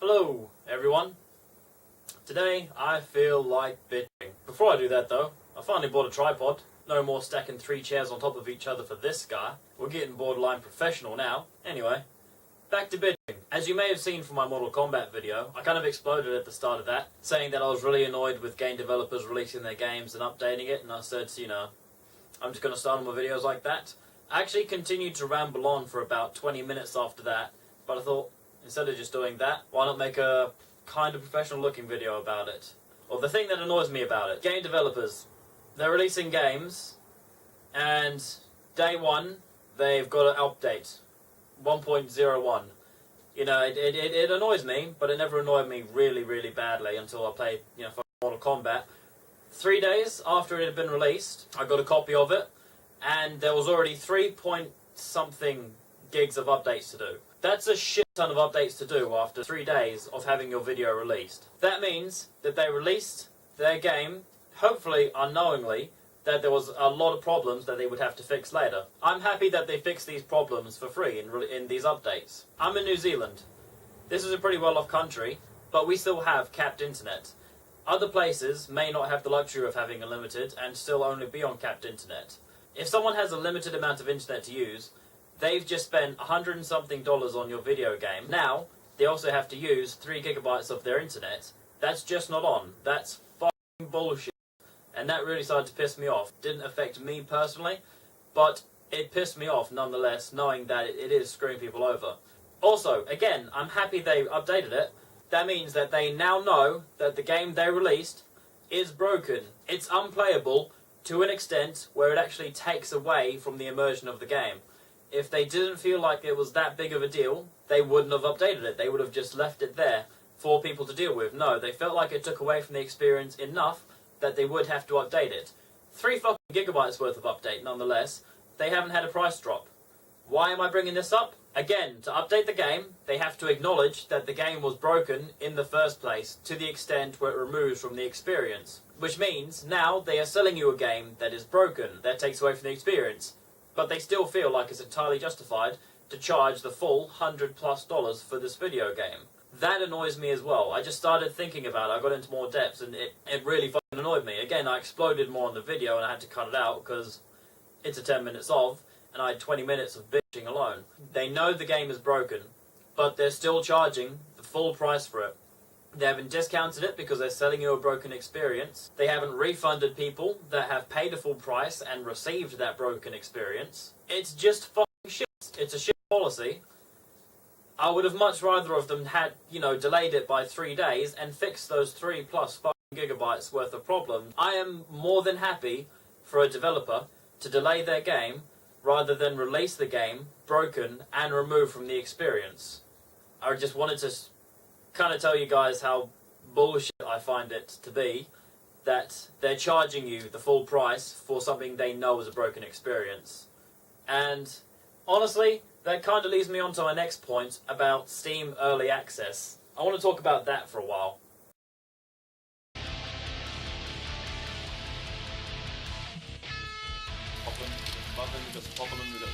Hello everyone. Today I feel like bitching. Before I do that though, I finally bought a tripod. No more stacking 3 chairs on top of each other for this guy. We're getting borderline professional now. Anyway, back to bitching. As you may have seen from my Mortal Kombat video, I kind of exploded at the start of that, saying that I was really annoyed with game developers releasing their games and updating it, and I said, I'm just going to start on my videos like that. I actually continued to ramble on for about 20 minutes after that, but I thought, instead of just doing that, why not make a kind of professional looking video about it? Or the thing that annoys me about it. Game developers, they're releasing games, and day one, they've got an update. 1.01. You know, it annoys me, but it never annoyed me really badly until I played, Mortal Kombat. 3 days after it had been released, I got a copy of it, and there was already 3 point something gigs of updates to do. That's a shit ton of updates to do after 3 days of having your video released. That means that they released their game, hopefully unknowingly, that there was a lot of problems that they would have to fix later. I'm happy that they fixed these problems for free in these updates. I'm in New Zealand. This is a pretty well-off country, but we still have capped internet. Other places may not have the luxury of having unlimited and still only be on capped internet. If someone has a limited amount of internet to use, they've just spent $100 and something on your video game. Now, they also have to use 3 gigabytes of their internet. That's just not on. That's fucking bullshit. And that really started to piss me off. Didn't affect me personally, but it pissed me off nonetheless, knowing that it is screwing people over. Also, again, I'm happy they updated it. That means that they now know that the game they released is broken. It's unplayable to an extent where it actually takes away from the immersion of the game. If they didn't feel like it was that big of a deal, they wouldn't have updated it. They would have just left it there for people to deal with. No, they felt like it took away from the experience enough that they would have to update it. 3 fucking gigabytes worth of update, nonetheless. They haven't had a price drop. Why am I bringing this up? Again, to update the game, they have to acknowledge that the game was broken in the first place, to the extent where it removes from the experience. Which means, now they are selling you a game that is broken, that takes away from the experience. But they still feel like it's entirely justified to charge the full $100+ for this video game. That annoys me as well. I just started thinking about it, I got into more depths, and it really fucking annoyed me. Again, I exploded more on the video and I had to cut it out because it's a 10 minutes of, and I had 20 minutes of bitching alone. They know the game is broken, but they're still charging the full price for it. They haven't discounted it because they're selling you a broken experience. They haven't refunded people that have paid a full price and received that broken experience. It's just fucking shit. It's a shit policy. I would have much rather of them had, delayed it by 3 days and fixed those 3+ fucking gigabytes worth of problems. I am more than happy for a developer to delay their game rather than release the game broken and removed from the experience. I just wanted to kind of tell you guys how bullshit I find it to be that they're charging you the full price for something they know is a broken experience. And honestly, that kind of leads me on to my next point about Steam Early Access. I want to talk about that for a while. Just pop them with it.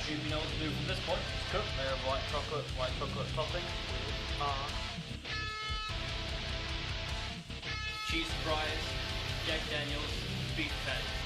Assume you know what to do from this point. Just cook. Layer of white chocolate topping with cheese fries, Jack Daniels, beef patty.